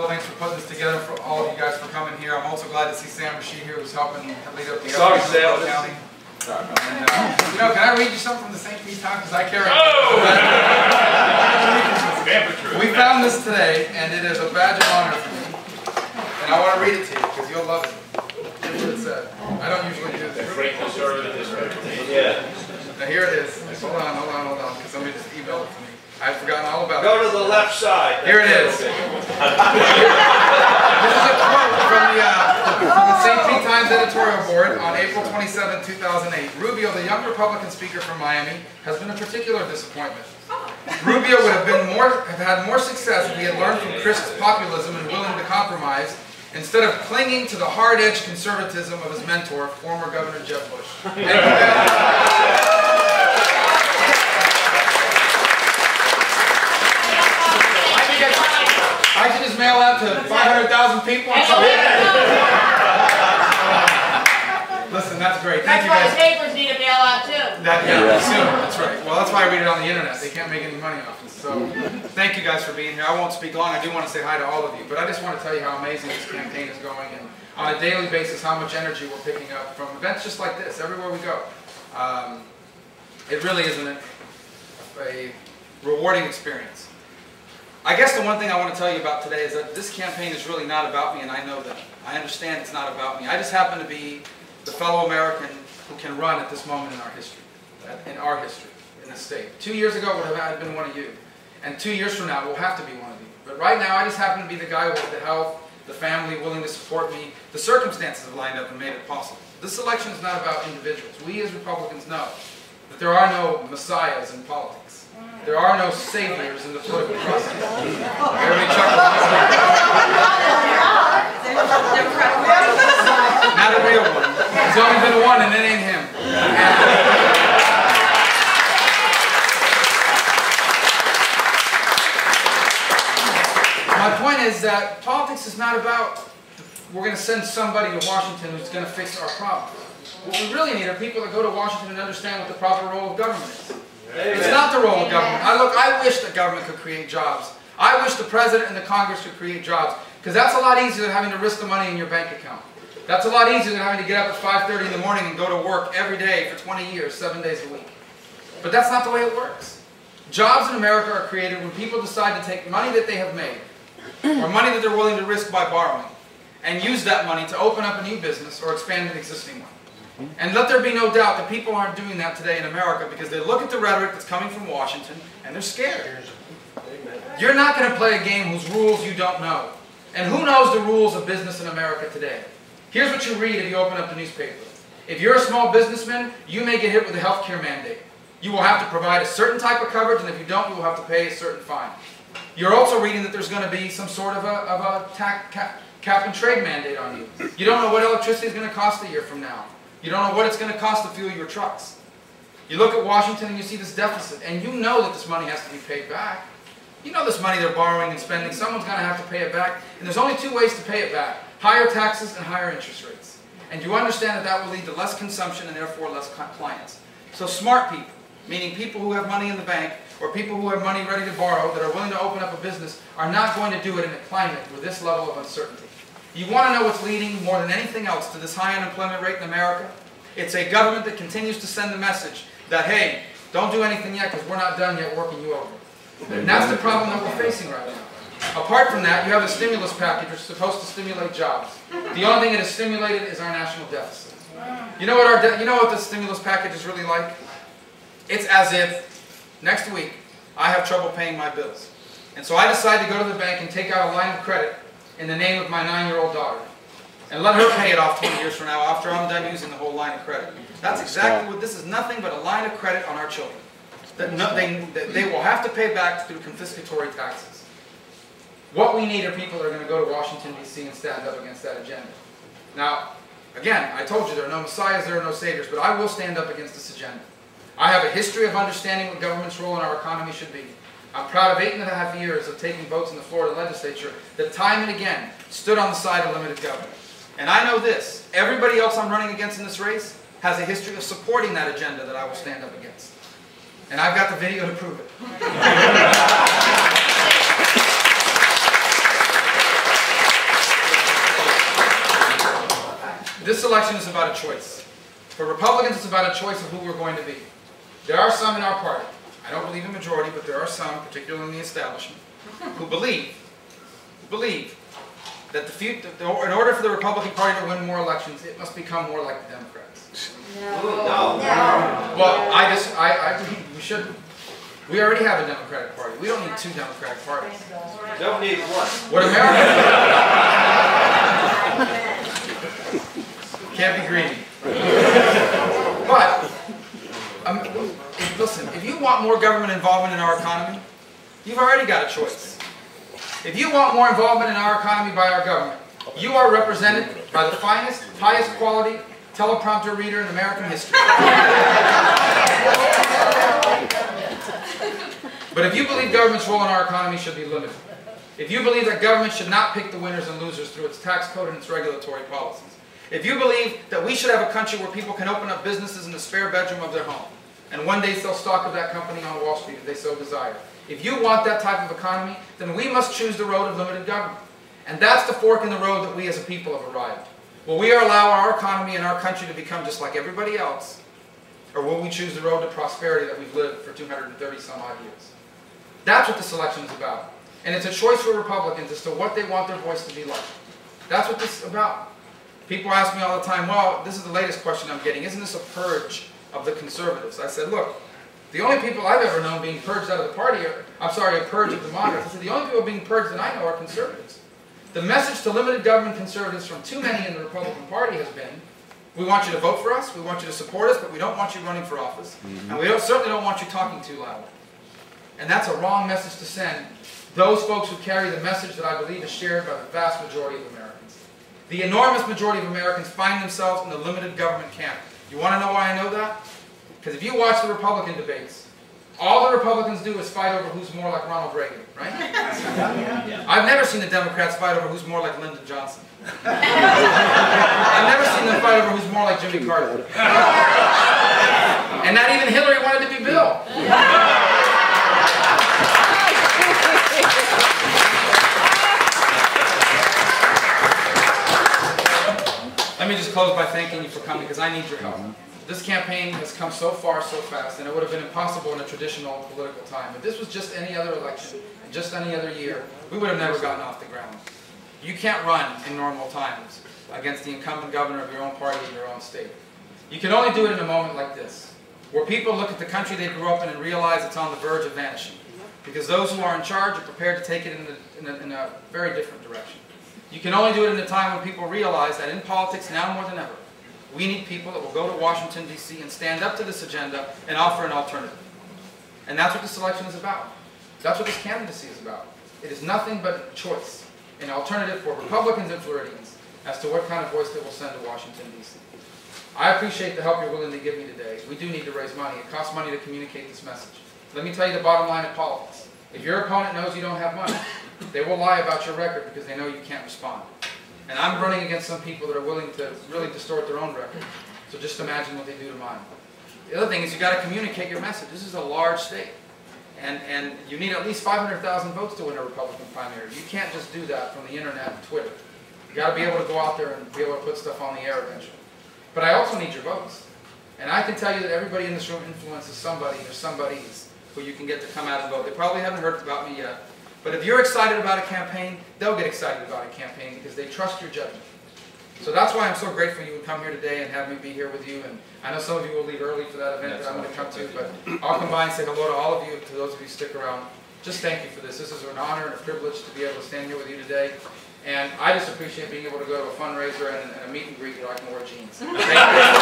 Thanks for putting this together, for all of you guys for coming here. I'm also glad to see Sam Rashid here, who's helping lead up the Sorry, Sam. County. And, you know, can I read you something from the St. Pete Times? Because I carry it. We found this today, and it is a badge of honor for me. And I want to read it to you, because you'll love it. Here's what it said. I don't usually do this. Yeah. Now here it is. Hold on, because somebody just emailed it to me. I've forgotten all about it. Go to the left side. Here it is. This is a quote from the St. Pete Times editorial board on April 27, 2008. Rubio, the young Republican speaker from Miami, has been a particular disappointment. Rubio would have had more success if he had learned from Christ's populism and willing to compromise, instead of clinging to the hard-edged conservatism of his mentor, former Governor Jeb Bush. I can just mail out to 500,000 people. Listen, that's great. Thank you guys. That's why the papers need a mail out too. Soon. That's right. Well, that's why I read it on the internet. They can't make any money off it. So, thank you guys for being here. I won't speak long. I do want to say hi to all of you, but I just want to tell you how amazing this campaign is going, and on a daily basis, how much energy we're picking up from events just like this, everywhere we go. It really is a rewarding experience. I guess the one thing I want to tell you about today is that this campaign is really not about me, and I know that. I understand it's not about me. I just happen to be the fellow American who can run at this moment in our history, in the state. 2 years ago, it would have been one of you. And 2 years from now, it will have to be one of you. But right now, I just happen to be the guy with the health, the family willing to support me. The circumstances have lined up and made it possible. This election is not about individuals. We as Republicans know that there are no messiahs in politics. There are no saviors in the political process. Everybody chuckles. Not a real one. There's only been one, and it ain't him. My point is that politics is not about we're going to send somebody to Washington who's going to fix our problems. What we really need are people that go to Washington and understand what the proper role of government is. Amen. It's not the role of government. I wish that government could create jobs. I wish the President and the Congress could create jobs, because that's a lot easier than having to risk the money in your bank account. That's a lot easier than having to get up at 5:30 in the morning and go to work every day for 20 years, 7 days a week. But that's not the way it works. Jobs in America are created when people decide to take money that they have made, or money that they're willing to risk by borrowing, and use that money to open up a new business or expand an existing one. And let there be no doubt that people aren't doing that today in America, because they look at the rhetoric that's coming from Washington and they're scared. You're not going to play a game whose rules you don't know. And who knows the rules of business in America today? Here's what you read if you open up the newspaper. If you're a small businessman, you may get hit with a health care mandate. You will have to provide a certain type of coverage, and if you don't, you will have to pay a certain fine. You're also reading that there's going to be some sort of a cap and trade mandate on you. You don't know what electricity is going to cost a year from now. You don't know what it's going to cost to fuel your trucks. You look at Washington and you see this deficit, and you know that this money has to be paid back. You know this money they're borrowing and spending, someone's going to have to pay it back, and there's only two ways to pay it back: higher taxes and higher interest rates. And you understand that that will lead to less consumption and therefore less clients. So smart people, meaning people who have money in the bank, or people who have money ready to borrow, that are willing to open up a business, are not going to do it in a climate with this level of uncertainty. You want to know what's leading more than anything else to this high unemployment rate in America? It's a government that continues to send the message that, hey, don't do anything yet because we're not done yet working you over. And that's the problem that we're facing right now. Apart from that, you have a stimulus package which is supposed to stimulate jobs. The only thing it has stimulated is our national deficit. You know what the stimulus package is really like? It's as if next week I have trouble paying my bills. And so I decide to go to the bank and take out a line of credit in the name of my 9-year-old daughter, and let her pay it off 20 years from now after I'm done using the whole line of credit. That's exactly what this is. Nothing but a line of credit on our children that they will have to pay back through confiscatory taxes. What we need are people that are going to go to Washington, D.C. and stand up against that agenda. Now, again, I told you there are no messiahs, there are no saviors, but I will stand up against this agenda. I have a history of understanding what government's role in our economy should be. I'm proud of 8.5 years of taking votes in the Florida legislature that time and again stood on the side of limited government. And I know this: everybody else I'm running against in this race has a history of supporting that agenda that I will stand up against. And I've got the video to prove it. This election is about a choice. For Republicans, it's about a choice of who we're going to be. There are some in our party, I don't believe in majority, but there are some, particularly in the establishment, who believe that in order for the Republican Party to win more elections, it must become more like the Democrats. No. Well, we should. We already have a Democratic Party. We don't need two Democratic parties. Don't need one. What America can't be greedy. But listen, if you want more government involvement in our economy, you've already got a choice. If you want more involvement in our economy by our government, you are represented by the finest, highest quality teleprompter reader in American history. But if you believe government's role in our economy should be limited, if you believe that government should not pick the winners and losers through its tax code and its regulatory policies, if you believe that we should have a country where people can open up businesses in the spare bedroom of their home, and one day sell stock of that company on Wall Street if they so desire, if you want that type of economy, then we must choose the road of limited government. And that's the fork in the road that we as a people have arrived. Will we allow our economy and our country to become just like everybody else, or will we choose the road to prosperity that we've lived for 230 some odd years? That's what this election is about. And it's a choice for Republicans as to what they want their voice to be like. That's what this is about. People ask me all the time, well, this is the latest question I'm getting, isn't this a purge of the conservatives? I said, look, the only people I've ever known being purged out of the party are, a purge of the moderates. I said, the only people being purged that I know are conservatives. The message to limited government conservatives from too many in the Republican Party has been, we want you to vote for us, we want you to support us, but we don't want you running for office. And we certainly don't want you talking too loud. And that's a wrong message to send those folks who carry the message that I believe is shared by the vast majority of Americans. The enormous majority of Americans find themselves in the limited government camp. You want to know why I know that? Because if you watch the Republican debates, all the Republicans do is fight over who's more like Ronald Reagan, right? I've never seen the Democrats fight over who's more like Lyndon Johnson. I've never seen them fight over who's more like Jimmy Carter. And not even Hillary wanted to be Bill. Let me just close by thanking you for coming, because I need your help. This campaign has come so far so fast, and it would have been impossible in a traditional political time. If this was just any other election, just any other year, we would have never gotten off the ground. You can't run in normal times against the incumbent governor of your own party in your own state. You can only do it in a moment like this, where people look at the country they grew up in and realize it's on the verge of vanishing, because those who are in charge are prepared to take it in a very different direction. You can only do it in a time when people realize that in politics, now more than ever, we need people that will go to Washington, D.C. and stand up to this agenda and offer an alternative. And that's what this election is about. That's what this candidacy is about. It is nothing but choice, an alternative for Republicans and Floridians as to what kind of voice they will send to Washington, D.C. I appreciate the help you're willing to give me today. We do need to raise money. It costs money to communicate this message. Let me tell you the bottom line of politics. If your opponent knows you don't have money, they will lie about your record because they know you can't respond. And I'm running against some people that are willing to really distort their own record. So just imagine what they do to mine. The other thing is you've got to communicate your message. This is a large state. And you need at least 500,000 votes to win a Republican primary. You can't just do that from the internet and Twitter. You've got to be able to go out there and be able to put stuff on the air eventually. But I also need your votes. And I can tell you that everybody in this room influences somebody or somebodies who you can get to come out and vote. They probably haven't heard about me yet. But if you're excited about a campaign, they'll get excited about a campaign because they trust your judgment. So that's why I'm so grateful you would come here today and have me be here with you. And I know some of you will leave early for that event that I'm going to come to, but I'll come by and say hello to all of you, to those of you who stick around. Just thank you for this. This is an honor and a privilege to be able to stand here with you today. And I just appreciate being able to go to a fundraiser and a meet and greet where I can wear jeans. Thank you.